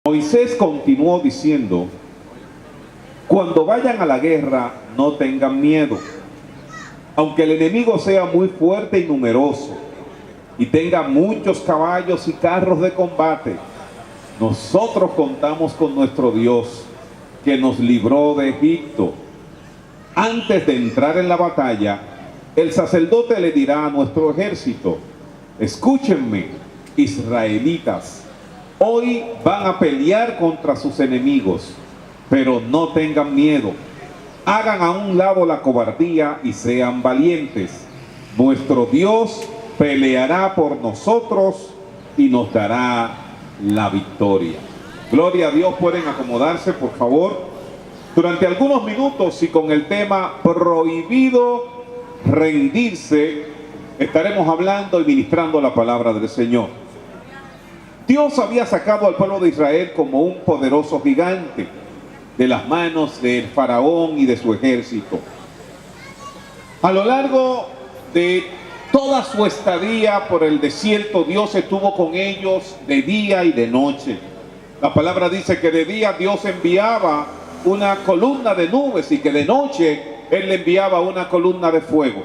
Moisés continuó diciendo: cuando vayan a la guerra, no tengan miedo. Aunque el enemigo sea muy fuerte y numeroso, y tenga muchos caballos y carros de combate, nosotros contamos con nuestro Dios, que nos libró de Egipto. Antes de entrar en la batalla, el sacerdote le dirá a nuestro ejército: escúchenme, israelitas, hoy van a pelear contra sus enemigos, pero no tengan miedo. Hagan a un lado la cobardía y sean valientes. Nuestro Dios peleará por nosotros y nos dará la victoria. Gloria a Dios. Pueden acomodarse, por favor, durante algunos minutos, y con el tema prohibido rendirse estaremos hablando y ministrando la palabra del Señor. Dios había sacado al pueblo de Israel como un poderoso gigante de las manos del faraón y de su ejército. A lo largo de toda su estadía por el desierto, Dios estuvo con ellos de día y de noche. La palabra dice que de día Dios enviaba una columna de nubes y que de noche Él le enviaba una columna de fuego.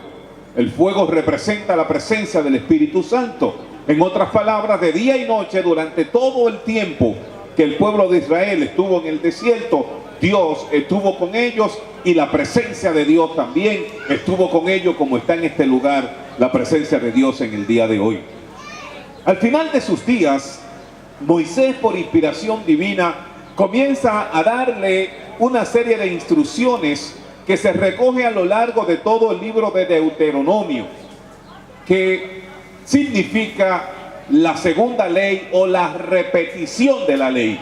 El fuego representa la presencia del Espíritu Santo. En otras palabras, de día y noche, durante todo el tiempo que el pueblo de Israel estuvo en el desierto, Dios estuvo con ellos, y la presencia de Dios también estuvo con ellos, como está en este lugar la presencia de Dios en el día de hoy. Al final de sus días, Moisés, por inspiración divina, comienza a darle una serie de instrucciones que se recoge a lo largo de todo el libro de Deuteronomio, que significa la segunda ley o la repetición de la ley.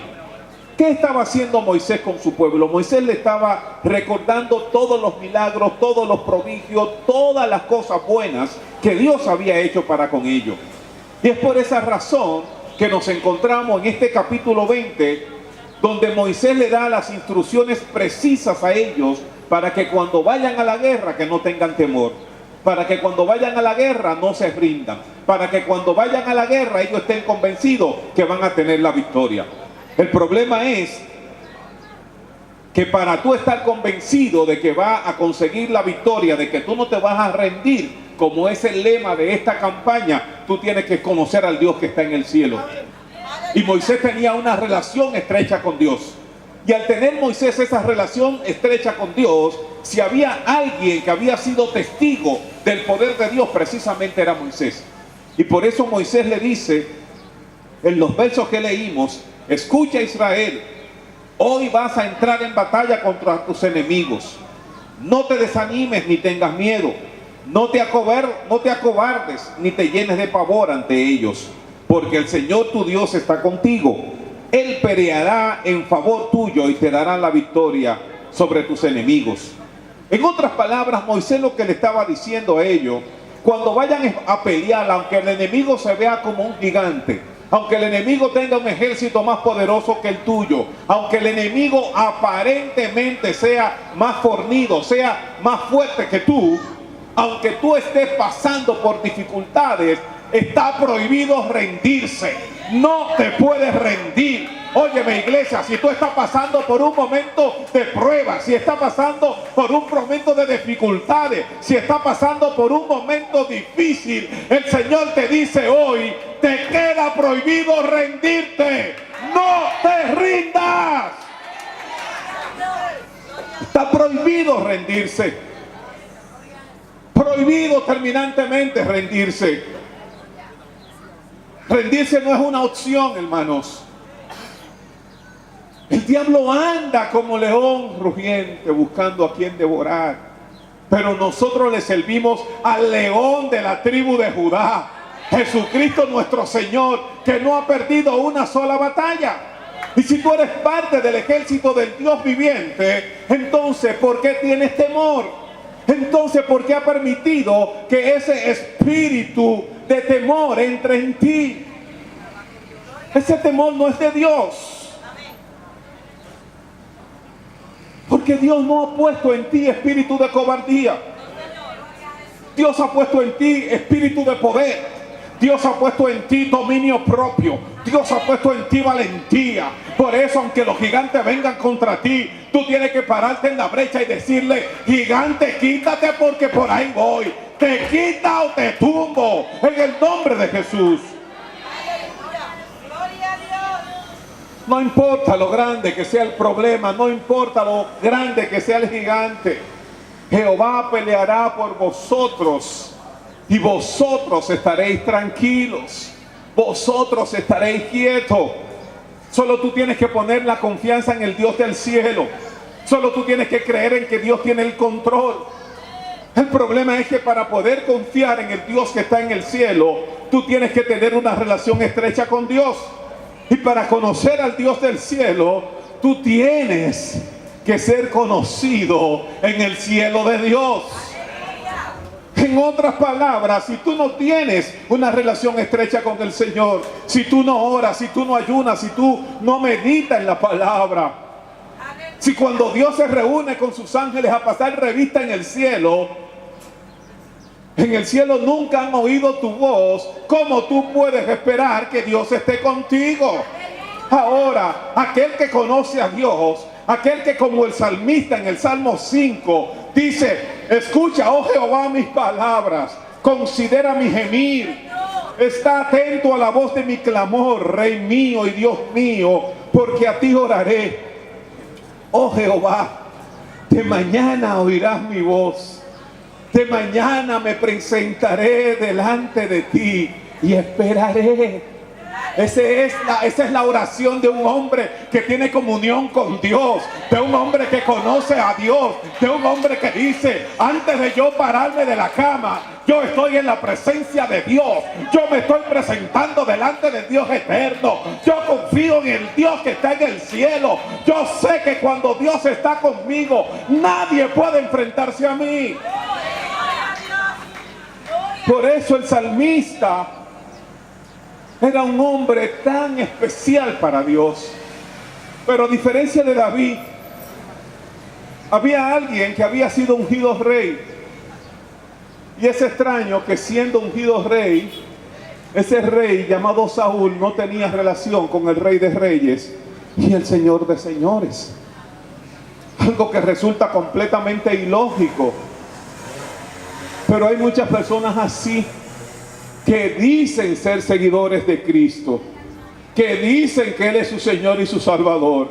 ¿Qué estaba haciendo Moisés con su pueblo? Moisés le estaba recordando todos los milagros, todos los prodigios, todas las cosas buenas que Dios había hecho para con ellos. Y es por esa razón que nos encontramos en este capítulo 20, donde Moisés le da las instrucciones precisas a ellos para que cuando vayan a la guerra que no tengan temor, para que cuando vayan a la guerra no se rindan, para que cuando vayan a la guerra ellos estén convencidos que van a tener la victoria. El problema es que para tú estar convencido de que va a conseguir la victoria, de que tú no te vas a rendir, como es el lema de esta campaña, tú tienes que conocer al Dios que está en el cielo. Y Moisés tenía una relación estrecha con Dios. Y al tener Moisés esa relación estrecha con Dios, si había alguien que había sido testigo del poder de Dios, precisamente era Moisés. Y por eso Moisés le dice, en los versos que leímos: escucha, Israel, hoy vas a entrar en batalla contra tus enemigos. No te desanimes ni tengas miedo. No te acobardes ni te llenes de pavor ante ellos, porque el Señor tu Dios está contigo. Él peleará en favor tuyo y te dará la victoria sobre tus enemigos. En otras palabras, Moisés lo que le estaba diciendo a ellos: cuando vayan a pelear, aunque el enemigo se vea como un gigante, aunque el enemigo tenga un ejército más poderoso que el tuyo, aunque el enemigo aparentemente sea más fornido, sea más fuerte que tú, aunque tú estés pasando por dificultades, está prohibido rendirse. No te puedes rendir. Óyeme, iglesia, si tú estás pasando por un momento de prueba, si estás pasando por un momento de dificultades, si estás pasando por un momento difícil, el Señor te dice hoy: te queda prohibido rendirte. No te rindas. Está prohibido rendirse. Prohibido terminantemente rendirse. Rendirse no es una opción, hermanos. El diablo anda como león rugiente buscando a quien devorar, pero nosotros le servimos al león de la tribu de Judá, Jesucristo nuestro Señor, que no ha perdido una sola batalla. Y si tú eres parte del ejército del Dios viviente, entonces ¿por qué tienes temor? Entonces ¿por qué ha permitido que ese espíritu de temor entre en ti? Ese temor no es de Dios. Porque Dios no ha puesto en ti espíritu de cobardía. Dios ha puesto en ti espíritu de poder. Dios ha puesto en ti dominio propio. Dios ha puesto en ti valentía. Por eso, aunque los gigantes vengan contra ti, tú tienes que pararte en la brecha y decirle: gigante, quítate, porque por ahí voy. Te quita o te tumbo, en el nombre de Jesús. No importa lo grande que sea el problema, no importa lo grande que sea el gigante, Jehová peleará por vosotros y vosotros estaréis tranquilos, vosotros estaréis quietos. Solo tú tienes que poner la confianza en el Dios del cielo. Solo tú tienes que creer en que Dios tiene el control. El problema es que para poder confiar en el Dios que está en el cielo, tú tienes que tener una relación estrecha con Dios. Y para conocer al Dios del cielo, tú tienes que ser conocido en el cielo de Dios. En otras palabras, si tú no tienes una relación estrecha con el Señor, si tú no oras, si tú no ayunas, si tú no meditas en la palabra, si cuando Dios se reúne con sus ángeles a pasar revista en el cielo nunca han oído tu voz, ¿cómo tú puedes esperar que Dios esté contigo? Ahora, aquel que conoce a Dios, aquel que como el salmista en el Salmo 5 dice: escucha, oh Jehová, mis palabras, considera mi gemir, está atento a la voz de mi clamor, Rey mío y Dios mío, porque a ti oraré. Oh Jehová, de mañana oirás mi voz, de mañana me presentaré delante de ti y esperaré. Esa es la oración de un hombre que tiene comunión con Dios, de un hombre que conoce a Dios, de un hombre que dice: antes de yo pararme de la cama, yo estoy en la presencia de Dios, yo me estoy presentando delante del Dios eterno, yo confío en el Dios que está en el cielo, yo sé que cuando Dios está conmigo, nadie puede enfrentarse a mí. Por eso el salmista era un hombre tan especial para Dios. Pero a diferencia de David, había alguien que había sido ungido rey. Y es extraño que siendo ungido rey, ese rey llamado Saúl no tenía relación con el Rey de Reyes y el Señor de Señores. Algo que resulta completamente ilógico. Pero hay muchas personas así, que dicen ser seguidores de Cristo, que dicen que Él es su Señor y su Salvador,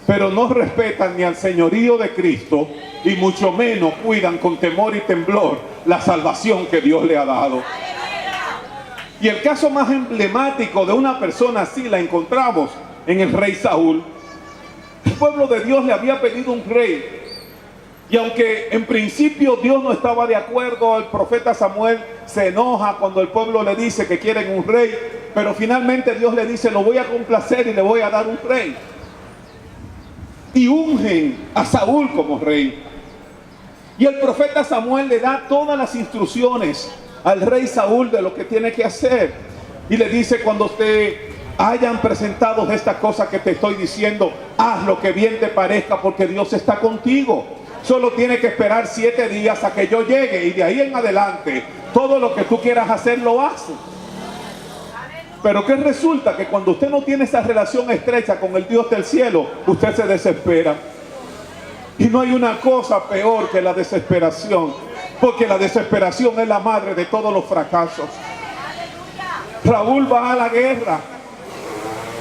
pero no respetan ni al señorío de Cristo y mucho menos cuidan con temor y temblor la salvación que Dios le ha dado. Y el caso más emblemático de una persona así la encontramos en el rey Saúl. El pueblo de Dios le había pedido un rey, y aunque en principio Dios no estaba de acuerdo, el profeta Samuel se enoja cuando el pueblo le dice que quieren un rey, pero finalmente Dios le dice: lo voy a complacer y le voy a dar un rey. Y ungen a Saúl como rey. Y el profeta Samuel le da todas las instrucciones al rey Saúl de lo que tiene que hacer. Y le dice: cuando te hayan presentado estas cosas que te estoy diciendo, haz lo que bien te parezca, porque Dios está contigo. Solo tiene que esperar 7 días a que yo llegue, y de ahí en adelante todo lo que tú quieras hacer lo haces. Pero ¿qué resulta? Que cuando usted no tiene esa relación estrecha con el Dios del cielo, usted se desespera. Y no hay una cosa peor que la desesperación, porque la desesperación es la madre de todos los fracasos. Saúl va a la guerra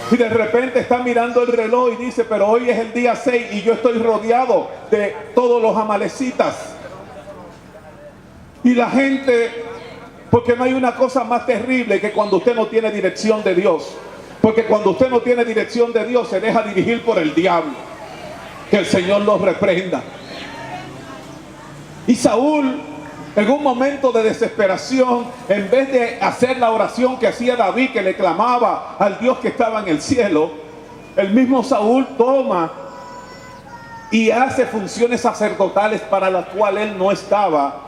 y de repente está mirando el reloj y dice: pero hoy es el día 6 y yo estoy rodeado de todos los amalecitas. Y la gente, porque no hay una cosa más terrible que cuando usted no tiene dirección de Dios. Porque cuando usted no tiene dirección de Dios, se deja dirigir por el diablo. Que el Señor los reprenda. Y Saúl, en un momento de desesperación, en vez de hacer la oración que hacía David, que le clamaba al Dios que estaba en el cielo, el mismo Saúl toma y hace funciones sacerdotales para las cuales él no estaba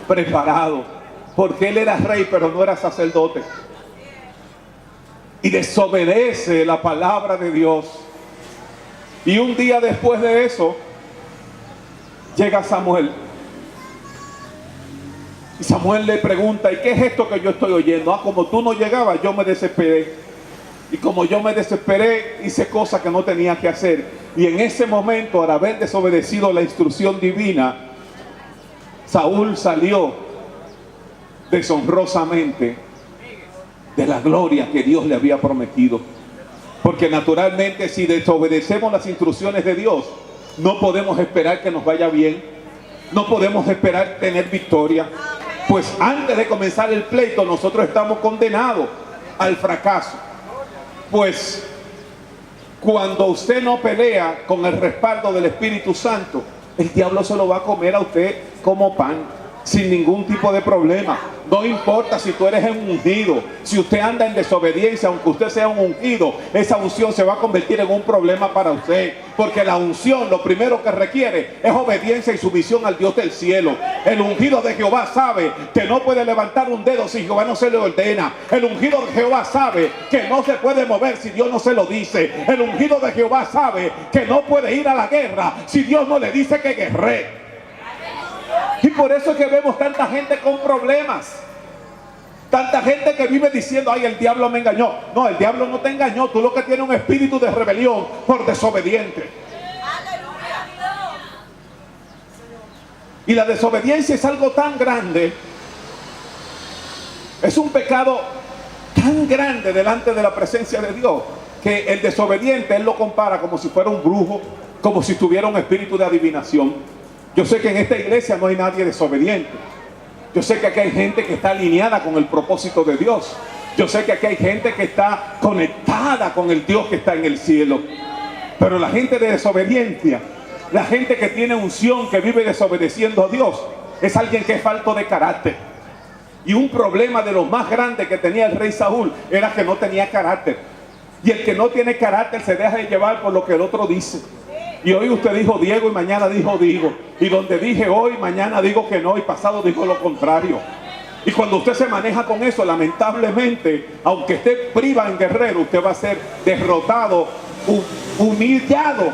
preparado, porque él era rey pero no era sacerdote, y desobedece la palabra de Dios. Y un día después de eso llega Samuel. Y Samuel le pregunta: ¿y qué es esto que yo estoy oyendo? Como tú no llegabas, yo me desesperé. Y como yo me desesperé, hice cosas que no tenía que hacer. Y en ese momento, al haber desobedecido la instrucción divina, Saúl salió deshonrosamente de la gloria que Dios le había prometido. Porque naturalmente, si desobedecemos las instrucciones de Dios, no podemos esperar que nos vaya bien. No podemos esperar tener victoria. Pues antes de comenzar el pleito, nosotros estamos condenados al fracaso. Pues cuando usted no pelea con el respaldo del Espíritu Santo, el diablo se lo va a comer a usted como pan, sin ningún tipo de problema. No importa si tú eres un ungido, si usted anda en desobediencia, aunque usted sea un ungido, esa unción se va a convertir en un problema para usted. Porque la unción lo primero que requiere es obediencia y sumisión al Dios del cielo. El ungido de Jehová sabe que no puede levantar un dedo si Jehová no se le ordena. El ungido de Jehová sabe que no se puede mover si Dios no se lo dice. El ungido de Jehová sabe que no puede ir a la guerra si Dios no le dice que guerree. Y por eso es que vemos tanta gente con problemas. Tanta gente que vive diciendo, ay, el diablo me engañó. No, el diablo no te engañó. Tú lo que tienes es un espíritu de rebelión por desobediente. Y la desobediencia es algo tan grande. Es un pecado tan grande delante de la presencia de Dios, que el desobediente, él lo compara como si fuera un brujo, como si tuviera un espíritu de adivinación. Yo sé que en esta iglesia no hay nadie desobediente. Yo sé que aquí hay gente que está alineada con el propósito de Dios. Yo sé que aquí hay gente que está conectada con el Dios que está en el cielo. Pero la gente de desobediencia, la gente que tiene unción, que vive desobedeciendo a Dios, es alguien que es falto de carácter. Y un problema de los más grandes que tenía el rey Saúl era que no tenía carácter. Y el que no tiene carácter se deja de llevar por lo que el otro dice. Y hoy usted dijo Diego y mañana dijo Digo. Y donde dije hoy, mañana digo que no y pasado digo lo contrario. Y cuando usted se maneja con eso, lamentablemente, aunque esté priva en guerrero, usted va a ser derrotado, humillado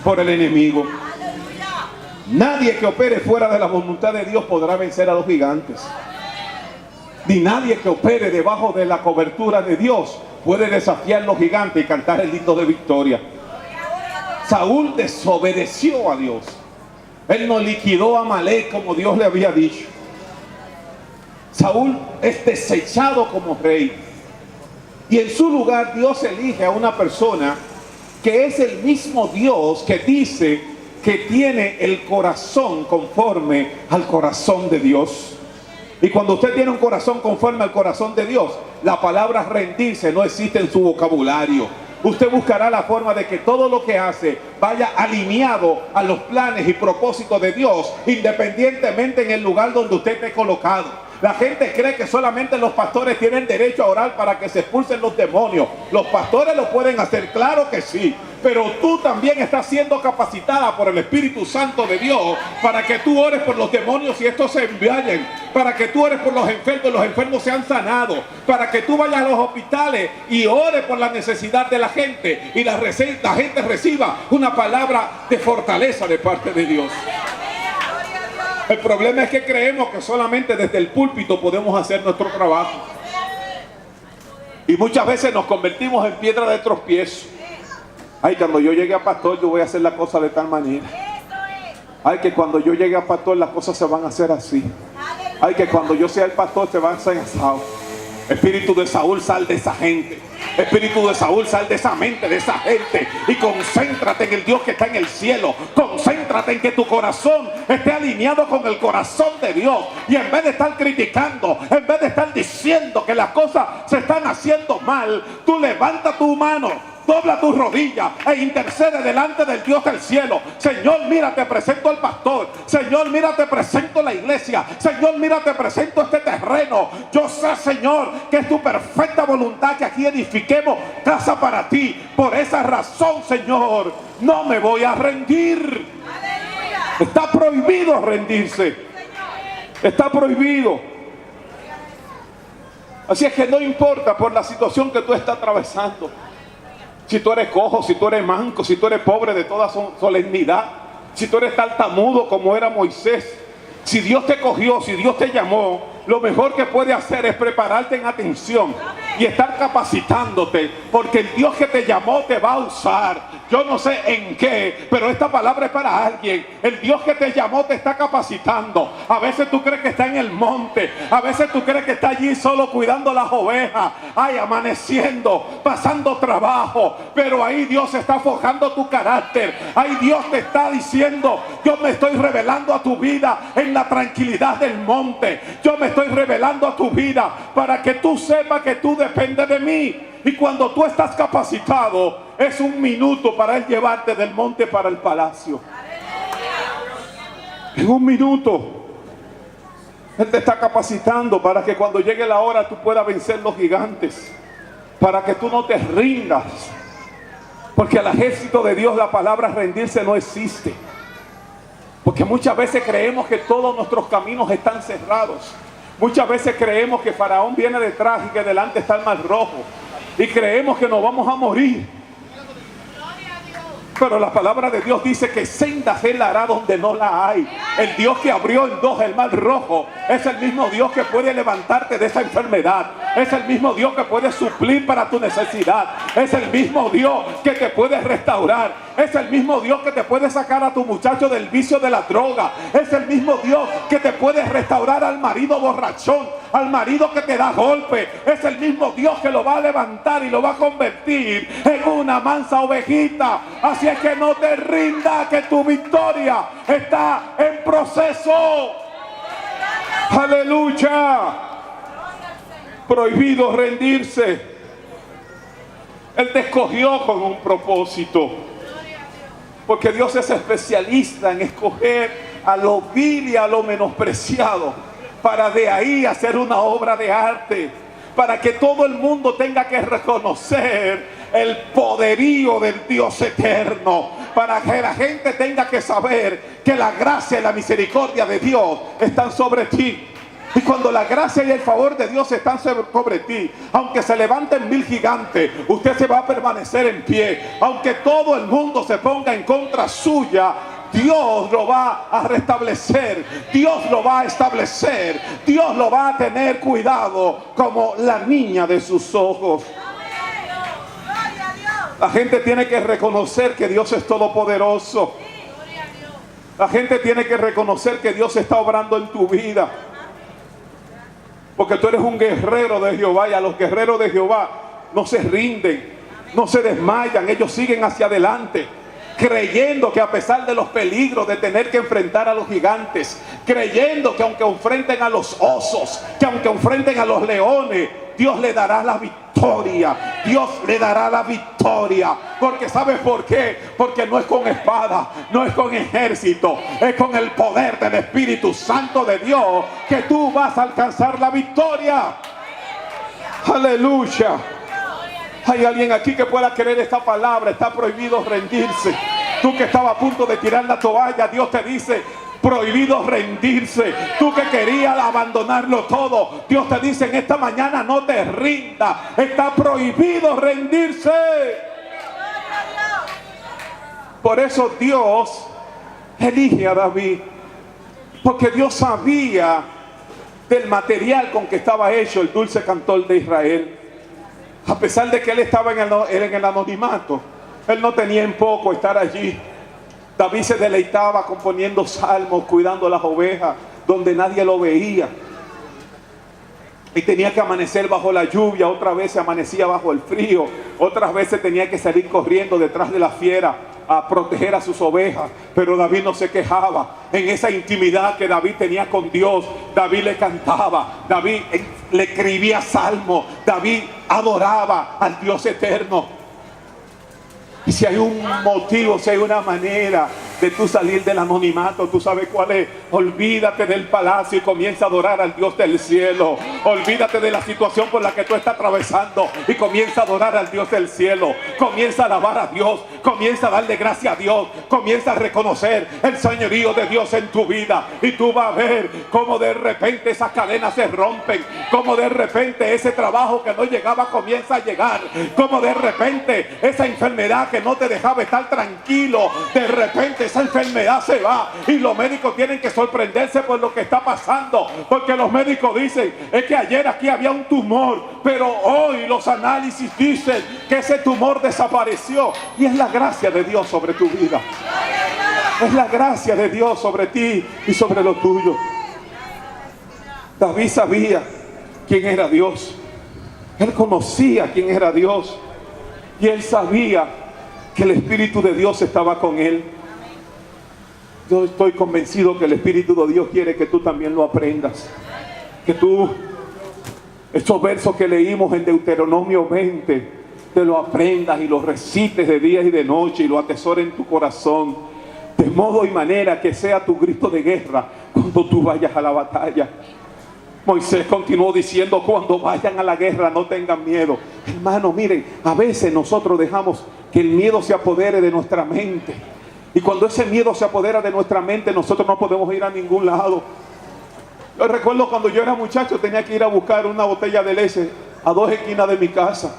por el enemigo. Nadie que opere fuera de la voluntad de Dios podrá vencer a los gigantes. Ni nadie que opere debajo de la cobertura de Dios puede desafiar a los gigantes y cantar el himno de victoria. Saúl desobedeció a Dios. Él no liquidó a Amalek como Dios le había dicho. Saúl es desechado como rey. Y en su lugar Dios elige a una persona que es el mismo Dios que dice que tiene el corazón conforme al corazón de Dios. Y cuando usted tiene un corazón conforme al corazón de Dios, la palabra rendirse no existe en su vocabulario. Usted buscará la forma de que todo lo que hace vaya alineado a los planes y propósitos de Dios, independientemente en el lugar donde usted esté colocado. La gente cree que solamente los pastores tienen derecho a orar para que se expulsen los demonios. Los pastores lo pueden hacer, claro que sí. Pero tú también estás siendo capacitada por el Espíritu Santo de Dios para que tú ores por los demonios y estos se vayan. Para que tú ores por los enfermos sean sanados. Para que tú vayas a los hospitales y ores por la necesidad de la gente. Y la gente reciba una palabra de fortaleza de parte de Dios. El problema es que creemos que solamente desde el púlpito podemos hacer nuestro trabajo. Y muchas veces nos convertimos en piedra de tropiezo. Ay, cuando yo llegue a pastor, yo voy a hacer la cosa de tal manera. Ay, que cuando yo llegue a pastor, las cosas se van a hacer así. Ay, que cuando yo sea el pastor, se van a hacer asado. Espíritu de Saúl, sal de esa gente. Espíritu de Saúl, sal de esa mente, de esa gente. Y concéntrate en el Dios que está en el cielo. Concéntrate en que tu corazón esté alineado con el corazón de Dios. Y en vez de estar criticando, en vez de estar diciendo que las cosas se están haciendo mal, tú levanta tu mano, dobla tus rodillas e intercede delante del Dios del cielo. Señor, mira, te presento al pastor. Señor, mira, te presento la iglesia. Señor, mira, te presento este terreno. Yo sé, Señor, que es tu perfecta voluntad que aquí edifiquemos casa para ti. Por esa razón, Señor, no me voy a rendir. Está prohibido rendirse. Está prohibido. Así es que no importa por la situación que tú estás atravesando. Si tú eres cojo, si tú eres manco, si tú eres pobre de toda solemnidad, si tú eres tartamudo como era Moisés, si Dios te cogió, si Dios te llamó, lo mejor que puede hacer es prepararte en atención y estar capacitándote, porque el Dios que te llamó te va a usar. Yo no sé en qué, pero esta palabra es para alguien. El Dios que te llamó te está capacitando. A veces tú crees que está en el monte, a veces tú crees que está allí solo cuidando las ovejas, ay, amaneciendo, pasando trabajo, pero ahí Dios está forjando tu carácter. Ahí Dios te está diciendo: yo me estoy revelando a tu vida en la tranquilidad del monte. Yo me estoy revelando a tu vida para que tú sepas que tú dependes de mí. Y cuando tú estás capacitado, es un minuto para Él llevarte del monte para el palacio. En un minuto Él te está capacitando para que cuando llegue la hora tú puedas vencer los gigantes, para que tú no te rindas, porque al ejército de Dios la palabra rendirse no existe. Porque muchas veces creemos que todos nuestros caminos están cerrados. Muchas veces creemos que Faraón viene detrás y que delante está el Mar Rojo, y creemos que nos vamos a morir. Pero la palabra de Dios dice que sendas Él hará donde no la hay. El Dios que abrió en dos el Mar Rojo es el mismo Dios que puede levantarte de esa enfermedad. Es el mismo Dios que puede suplir para tu necesidad. Es el mismo Dios que te puede restaurar. Es el mismo Dios que te puede sacar a tu muchacho del vicio de la droga. Es el mismo Dios que te puede restaurar al marido borrachón, al marido que te da golpe. Es el mismo Dios que lo va a levantar y lo va a convertir en una mansa ovejita. Así es que no te rindas, que tu victoria está en proceso. Aleluya. Prohibido rendirse. Él te escogió con un propósito, porque Dios es especialista en escoger a lo vil y a lo menospreciado, para de ahí hacer una obra de arte, para que todo el mundo tenga que reconocer el poderío del Dios eterno, para que la gente tenga que saber que la gracia y la misericordia de Dios están sobre ti. Y cuando la gracia y el favor de Dios están sobre ti, aunque se levanten 1000 gigantes, usted se va a permanecer en pie. Aunque todo el mundo se ponga en contra suya, Dios lo va a restablecer, Dios lo va a establecer, Dios lo va a tener cuidado como la niña de sus ojos. La gente tiene que reconocer que Dios es todopoderoso. La gente tiene que reconocer que Dios está obrando en tu vida, porque tú eres un guerrero de Jehová, y a los guerreros de Jehová no se rinden, no se desmayan, ellos siguen hacia adelante, creyendo que a pesar de los peligros de tener que enfrentar a los gigantes, creyendo que aunque enfrenten a los osos, que aunque enfrenten a los leones, Dios le dará la victoria. Dios le dará la victoria. Porque ¿sabes por qué? Porque no es con espada, no es con ejército, es con el poder del Espíritu Santo de Dios que tú vas a alcanzar la victoria. Aleluya. Hay alguien aquí que pueda creer esta palabra. Está prohibido rendirse. Tú que estabas a punto de tirar la toalla, Dios te dice: prohibido rendirse. Tú que querías abandonarlo todo, Dios te dice en esta mañana: no te rindas. Está prohibido rendirse. Por eso Dios elige a David, porque Dios sabía del material con que estaba hecho el dulce cantor de Israel. A pesar de que él estaba en el anonimato, él no tenía en poco estar allí. David se deleitaba componiendo salmos, cuidando las ovejas, donde nadie lo veía. Y tenía que amanecer bajo la lluvia, otras veces amanecía bajo el frío, otras veces tenía que salir corriendo detrás de la fiera a proteger a sus ovejas. Pero David no se quejaba. En esa intimidad que David tenía con Dios, David le cantaba, David le escribía salmos, David adoraba al Dios eterno. Y si hay un motivo, si hay una manera de tú salir del anonimato, tú sabes cuál es. Olvídate del palacio y comienza a adorar al Dios del cielo. Olvídate de la situación por la que tú estás atravesando y comienza a adorar al Dios del cielo. Comienza a alabar a Dios. Comienza a darle gracias a Dios. Comienza a reconocer el señorío de Dios en tu vida. Y tú vas a ver cómo de repente esas cadenas se rompen. Cómo de repente ese trabajo que no llegaba comienza a llegar. Cómo de repente esa enfermedad que no te dejaba estar tranquilo, de repente esa enfermedad se va. Y los médicos tienen que sorprenderse por lo que está pasando. Porque los médicos dicen, es que ayer aquí había un tumor, pero hoy los análisis dicen que ese tumor desapareció. Y es la gracia de Dios sobre tu vida. Es la gracia de Dios sobre ti y sobre lo tuyo. David sabía quién era Dios. Él conocía quién era Dios. Y él sabía que el Espíritu de Dios estaba con él. Yo estoy convencido que el Espíritu de Dios quiere que tú también lo aprendas. Que tú, estos versos que leímos en Deuteronomio 20, te lo aprendas y lo recites de día y de noche y lo atesores en tu corazón. De modo y manera que sea tu grito de guerra cuando tú vayas a la batalla. Moisés continuó diciendo, cuando vayan a la guerra no tengan miedo. Hermano, miren, a veces nosotros dejamos que el miedo se apodere de nuestra mente. Y cuando ese miedo se apodera de nuestra mente, nosotros no podemos ir a ningún lado. Yo recuerdo cuando yo era muchacho, tenía que ir a buscar una botella de leche a 2 esquinas de mi casa.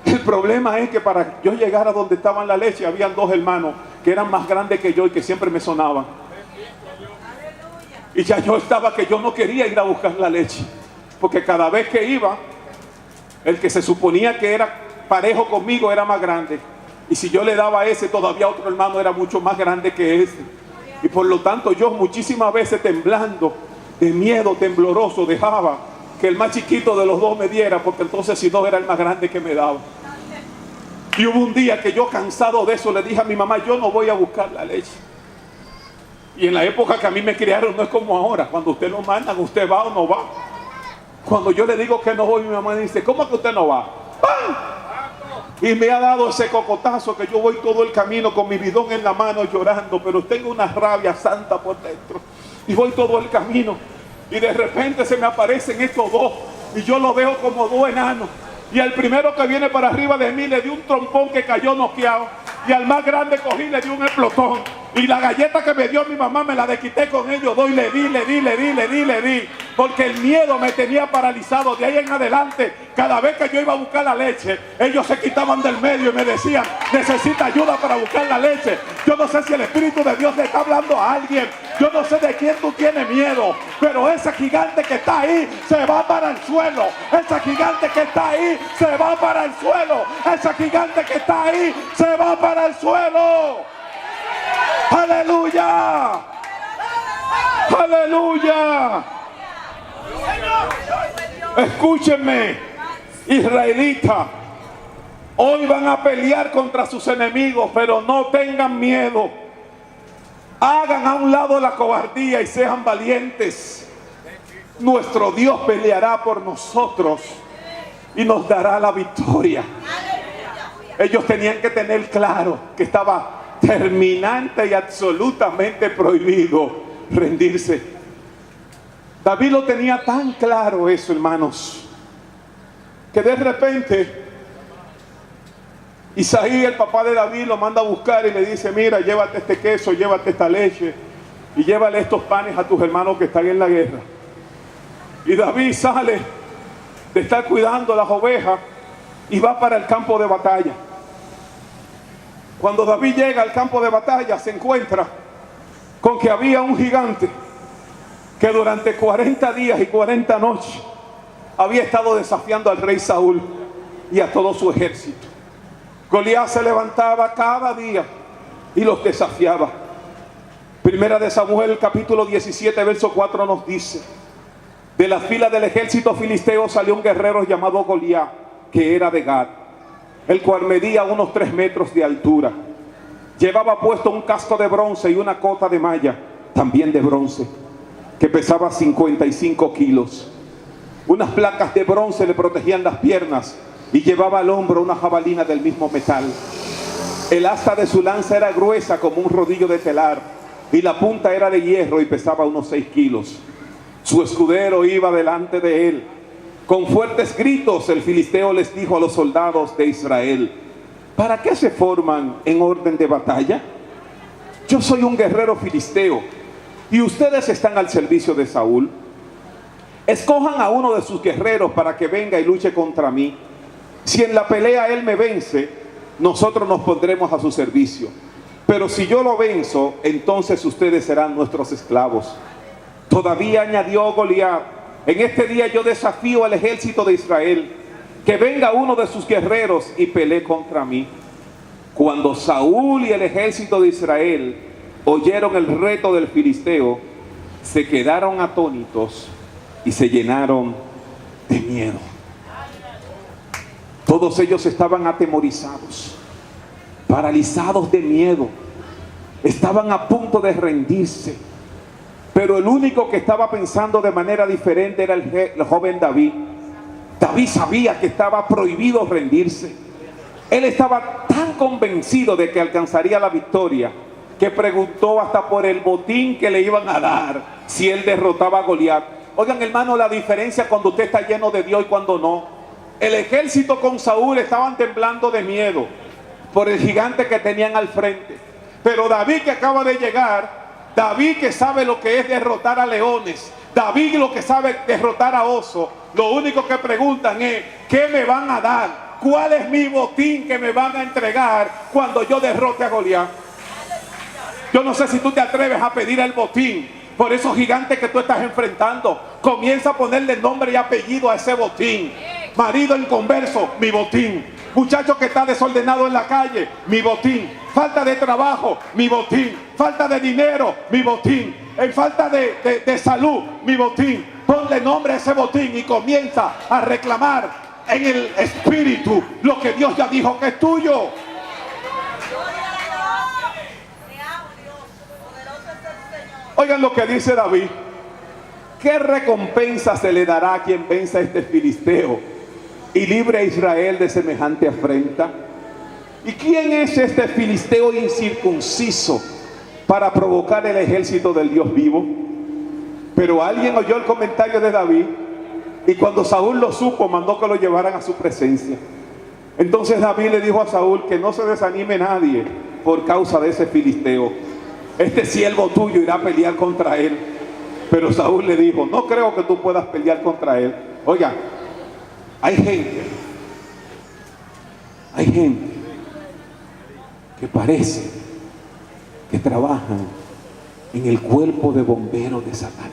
El problema es que para yo llegar a donde estaban la leche, habían 2 hermanos que eran más grandes que yo y que siempre me sonaban. Y ya yo estaba que yo no quería ir a buscar la leche, porque cada vez que iba, el que se suponía que era parejo conmigo era más grande. Y si yo le daba a ese, todavía otro hermano era mucho más grande que ese. Y por lo tanto yo muchísimas veces temblando, de miedo, tembloroso, dejaba que el más chiquito de los 2 me diera, porque entonces si no era el más grande que me daba. Y hubo un día que yo, cansado de eso, le dije a mi mamá, yo no voy a buscar la leche. Y en la época que a mí me criaron no es como ahora. Cuando usted lo mandan, usted va o no va. Cuando yo le digo que no voy, mi mamá dice, ¿cómo que usted no va? ¡Pam! Y me ha dado ese cocotazo que yo voy todo el camino con mi bidón en la mano llorando, pero tengo una rabia santa por dentro. Y voy todo el camino y de repente se me aparecen estos 2 y yo los veo como 2 enanos. Y al primero que viene para arriba de mí le di un trompón que cayó noqueado. Y al más grande cogí y le di un explotón. Y la galleta que me dio mi mamá me la desquité con ellos 2 y le di. Porque el miedo me tenía paralizado. De ahí en adelante, cada vez que yo iba a buscar la leche, ellos se quitaban del medio y me decían, necesita ayuda para buscar la leche. Yo no sé si el Espíritu de Dios le está hablando a alguien. Yo no sé de quién tú tienes miedo. Pero ese gigante que está ahí se va para el suelo. Ese gigante que está ahí se va para el suelo. Ese gigante que está ahí se va para el suelo. ¡Aleluya! ¡Aleluya! Escúchenme, israelita. Hoy van a pelear contra sus enemigos, pero no tengan miedo. Hagan a un lado la cobardía y sean valientes. Nuestro Dios peleará por nosotros y nos dará la victoria. Ellos tenían que tener claro que estaba terminante y absolutamente prohibido rendirse. David lo tenía tan claro eso, hermanos, que de repente Isaí, el papá de David, lo manda a buscar y le dice, mira, llévate este queso, llévate esta leche y llévale estos panes a tus hermanos que están en la guerra. Y David sale de estar cuidando las ovejas y va para el campo de batalla. Cuando David llega al campo de batalla, se encuentra con que había un gigante que durante 40 días y 40 noches había estado desafiando al rey Saúl y a todo su ejército. Goliat se levantaba cada día y los desafiaba. Primera de Samuel, capítulo 17, verso 4 nos dice, de la fila del ejército filisteo salió un guerrero llamado Goliat, que era de Gat, el cual medía unos 3 metros de altura. Llevaba puesto un casco de bronce y una cota de malla, también de bronce, que pesaba 55 kilos. Unas placas de bronce le protegían las piernas y llevaba al hombro una jabalina del mismo metal. El asta de su lanza era gruesa como un rodillo de telar y la punta era de hierro y pesaba unos 6 kilos. Su escudero iba delante de él. Con fuertes gritos el filisteo les dijo a los soldados de Israel, ¿para qué se forman en orden de batalla? Yo soy un guerrero filisteo y ustedes están al servicio de Saúl. Escojan a uno de sus guerreros para que venga y luche contra mí. Si en la pelea él me vence, nosotros nos pondremos a su servicio. Pero si yo lo venzo, entonces ustedes serán nuestros esclavos. Todavía añadió Goliat: en este día yo desafío al ejército de Israel, que venga uno de sus guerreros y pelee contra mí. Cuando Saúl y el ejército de Israel oyeron el reto del filisteo, se quedaron atónitos y se llenaron de miedo. Todos ellos estaban atemorizados, paralizados de miedo, estaban a punto de rendirse. Pero el único que estaba pensando de manera diferente era el joven David. David sabía que estaba prohibido rendirse. Él estaba tan convencido de que alcanzaría la victoria, que preguntó hasta por el botín que le iban a dar si él derrotaba a Goliat. Oigan, hermano, la diferencia cuando usted está lleno de Dios y cuando no. El ejército con Saúl estaban temblando de miedo por el gigante que tenían al frente. Pero David, que acaba de llegar, David, que sabe lo que es derrotar a leones, David, lo que sabe derrotar a osos, lo único que preguntan es: ¿qué me van a dar? ¿Cuál es mi botín que me van a entregar cuando yo derrote a Goliat? Yo no sé si tú te atreves a pedir el botín por esos gigantes que tú estás enfrentando. Comienza a ponerle nombre y apellido a ese botín. Marido inconverso, mi botín. Muchacho que está desordenado en la calle, mi botín. Falta de trabajo, mi botín. Falta de dinero, mi botín. En falta de salud, mi botín. Ponle nombre a ese botín y comienza a reclamar en el espíritu lo que Dios ya dijo que es tuyo. Oigan lo que dice David: ¿qué recompensa se le dará a quien venza a este filisteo y libre a Israel de semejante afrenta? ¿Y quién es este filisteo incircunciso para provocar el ejército del Dios vivo? Pero alguien oyó el comentario de David, y cuando Saúl lo supo, mandó que lo llevaran a su presencia. Entonces David le dijo a Saúl que no se desanime nadie por causa de ese filisteo. Este siervo tuyo irá a pelear contra él. Pero Saúl le dijo: no creo que tú puedas pelear contra él. Oiga, hay gente que parece que trabajan en el cuerpo de bomberos de Satanás.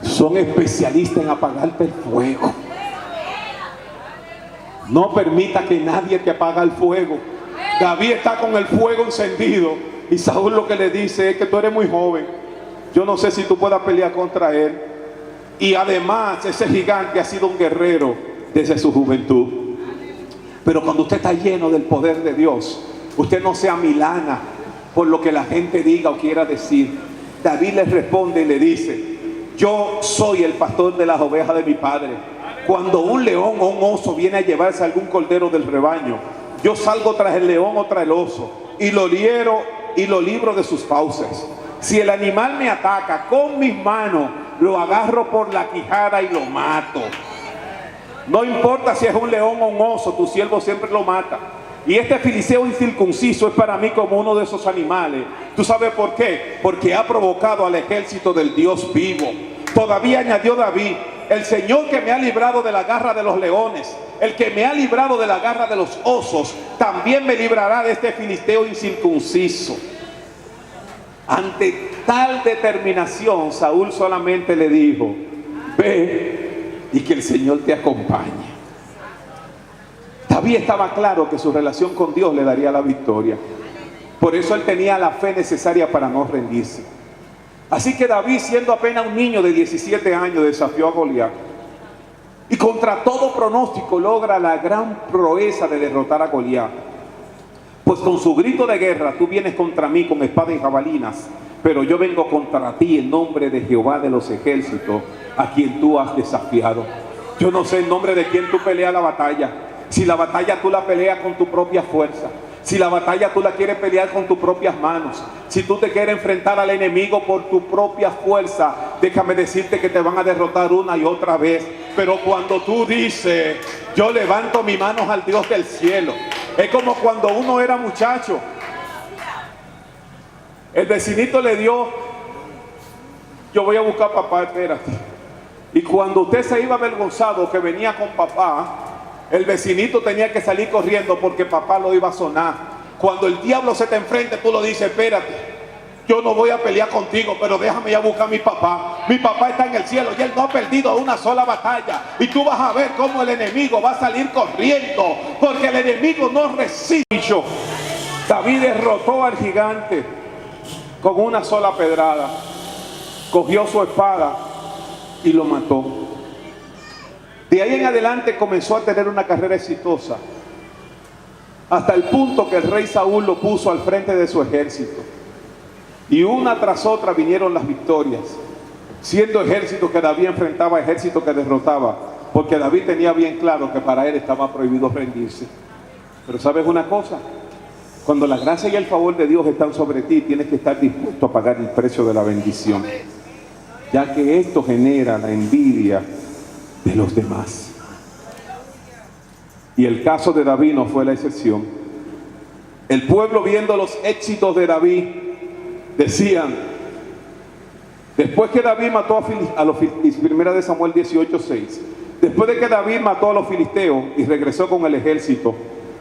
Son especialistas en apagarte el fuego. No permita que nadie te apague el fuego. David está con el fuego encendido y Saúl lo que le dice es que tú eres muy joven. Yo no sé si tú puedas pelear contra él. Y además ese gigante ha sido un guerrero desde su juventud. Pero cuando usted está lleno del poder de Dios, usted no se amilana por lo que la gente diga o quiera decir. David le responde y le dice: yo soy el pastor de las ovejas de mi padre. Cuando un león o un oso viene a llevarse algún cordero del rebaño, yo salgo tras el león o tras el oso y lo hiero y lo libro de sus fauces. Si el animal me ataca, con mis manos lo agarro por la quijada y lo mato. No importa si es un león o un oso, tu siervo siempre lo mata. Y este filisteo incircunciso es para mí como uno de esos animales. ¿Tú sabes por qué? Porque ha provocado al ejército del Dios vivo. Todavía añadió David: el Señor que me ha librado de la garra de los leones, el que me ha librado de la garra de los osos, también me librará de este filisteo incircunciso. Ante tal determinación, Saúl solamente le dijo: ve y que el Señor te acompañe. David estaba claro que su relación con Dios le daría la victoria. Por eso él tenía la fe necesaria para no rendirse. Así que David, siendo apenas un niño de 17 años, desafió a Goliat. Y contra todo pronóstico logra la gran proeza de derrotar a Goliat. Pues con su grito de guerra: tú vienes contra mí con espada y jabalinas, pero yo vengo contra ti en nombre de Jehová de los ejércitos, a quien tú has desafiado. Yo no sé en nombre de quién tú peleas la batalla. Si la batalla tú la peleas con tu propia fuerza, Si la batalla tú la quieres pelear con tus propias manos, si tú te quieres enfrentar al enemigo por tu propia fuerza, déjame decirte que te van a derrotar una y otra vez. Pero cuando tú dices, yo levanto mis manos al Dios del cielo, es como cuando uno era muchacho. El vecinito le dio, yo voy a buscar a papá, espérate. Y cuando usted se iba avergonzado que venía con papá, el vecinito tenía que salir corriendo porque papá lo iba a sonar. Cuando el diablo se te enfrente, tú lo dices, espérate, yo no voy a pelear contigo, pero déjame ir a buscar a mi papá. Mi papá está en el cielo y él no ha perdido una sola batalla. Y tú vas a ver cómo el enemigo va a salir corriendo, porque el enemigo no resiste. David derrotó al gigante con una sola pedrada. Cogió su espada y lo mató. De ahí en adelante comenzó a tener una carrera exitosa, hasta el punto que el rey Saúl lo puso al frente de su ejército. Y una tras otra vinieron las victorias, siendo ejército que David enfrentaba, ejército que derrotaba, porque David tenía bien claro que para él estaba prohibido rendirse. Pero ¿sabes una cosa? Cuando la gracia y el favor de Dios están sobre ti, tienes que estar dispuesto a pagar el precio de la bendición, ya que esto genera la envidia de los demás. Y el caso de David no fue la excepción. El pueblo, viendo los éxitos de David, decían, después que David mató a los filisteos, primera de Samuel 18:6, después de que David mató a los filisteos y regresó con el ejército,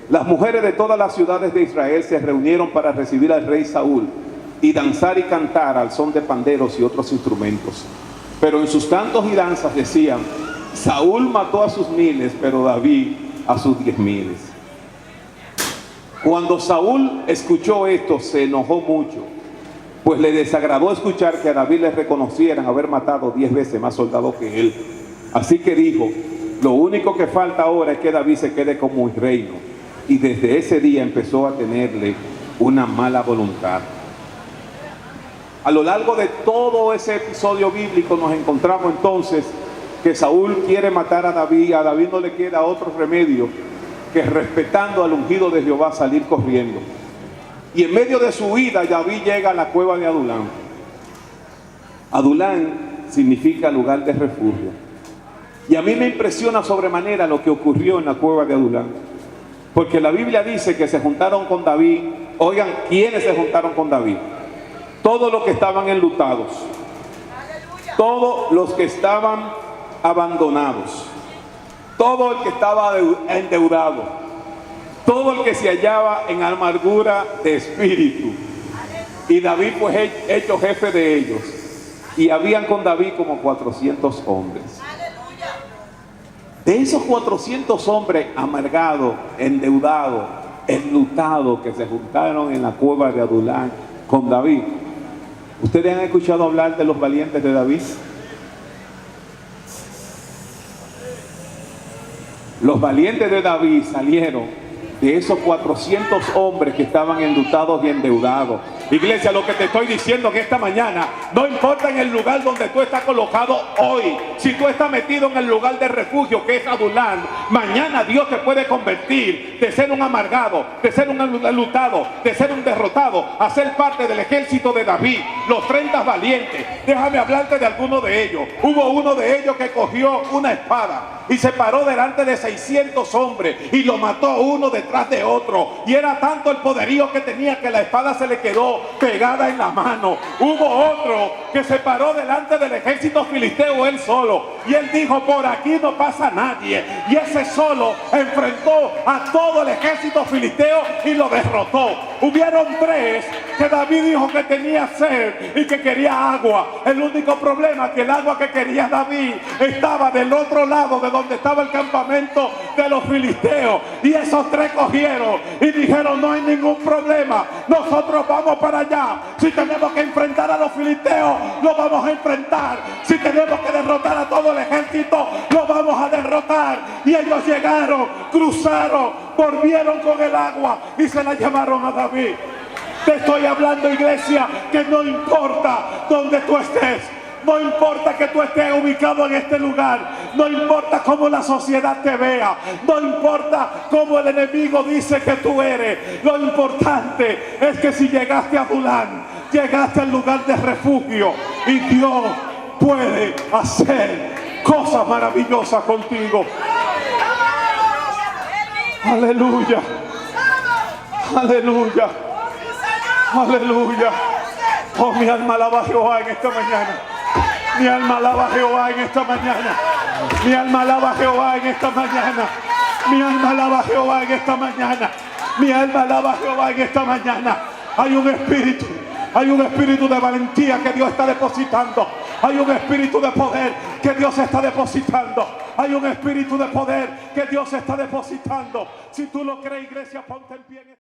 las mujeres de todas las ciudades de Israel se reunieron para recibir al rey Saúl y danzar y cantar al son de panderos y otros instrumentos. Pero en sus cantos y danzas decían, Saúl mató a sus miles, pero David a sus 10,000. Cuando Saúl escuchó esto, se enojó mucho, pues le desagradó escuchar que a David le reconocieran haber matado 10 veces más soldados que él. Así que dijo, lo único que falta ahora es que David se quede como un reino. Y desde ese día empezó a tenerle una mala voluntad. A lo largo de todo ese episodio bíblico nos encontramos entonces que Saúl quiere matar a David no le queda otro remedio que, respetando al ungido de Jehová, salir corriendo. Y en medio de su huida, David llega a la cueva de Adulán. Adulán significa lugar de refugio. Y a mí me impresiona sobremanera lo que ocurrió en la cueva de Adulán, porque la Biblia dice que se juntaron con David. Oigan, ¿quiénes se juntaron con David? Todos los que estaban enlutados, todos los que estaban abandonados, todo el que estaba endeudado, todo el que se hallaba en amargura de espíritu. Y David fue hecho jefe de ellos, y habían con David como 400 hombres. De esos 400 hombres amargados, endeudados, enlutados, que se juntaron en la cueva de Adulán con David, ¿ustedes han escuchado hablar de los valientes de David? Los valientes de David salieron de esos 400 hombres que estaban enlutados y endeudados. Iglesia, lo que te estoy diciendo en esta mañana, no importa en el lugar donde tú estás colocado hoy, si tú estás metido en el lugar de refugio que es Adulán, mañana Dios te puede convertir de ser un amargado, de ser un enlutado, de ser un derrotado, a ser parte del ejército de David, los 30 valientes. Déjame hablarte de alguno de ellos. Hubo uno de ellos que cogió una espada y se paró delante de 600 hombres y lo mató uno detrás de otro, y era tanto el poderío que tenía que la espada se le quedó pegada en la mano. Hubo otro que se paró delante del ejército filisteo él solo, y él dijo, por aquí no pasa nadie, y ese solo enfrentó a todo el ejército filisteo y lo derrotó. Hubieron 3 que David dijo que tenía sed y que quería agua. El único problema es que el agua que quería David estaba del otro lado de donde estaba el campamento de los filisteos, y esos 3 cogieron y dijeron, no hay ningún problema, nosotros vamos para allá. Si tenemos que enfrentar a los filisteos, lo vamos a enfrentar. Si tenemos que derrotar a todo el ejército, lo vamos a derrotar. Y ellos llegaron, cruzaron, volvieron con el agua y se la llevaron a David. Te estoy hablando, iglesia, que no importa donde tú estés, no importa que tú estés ubicado en este lugar, No importa cómo la sociedad te vea. No importa cómo el enemigo dice que tú eres. Lo importante es que si llegaste a Adulán, llegaste al lugar de refugio. Y Dios puede hacer cosas maravillosas contigo. Aleluya. Aleluya. Aleluya. Oh, mi alma alaba a Jehová en esta mañana. Mi alma alaba a Jehová en esta mañana. Mi alma alaba a Jehová en esta mañana. Mi alma alaba a Jehová en esta mañana. Mi alma alaba a Jehová en esta mañana. Hay un espíritu de valentía que Dios está depositando. Hay un espíritu de poder que Dios está depositando. Hay un espíritu de poder que Dios está depositando. Si tú lo crees, iglesia, ponte en pie.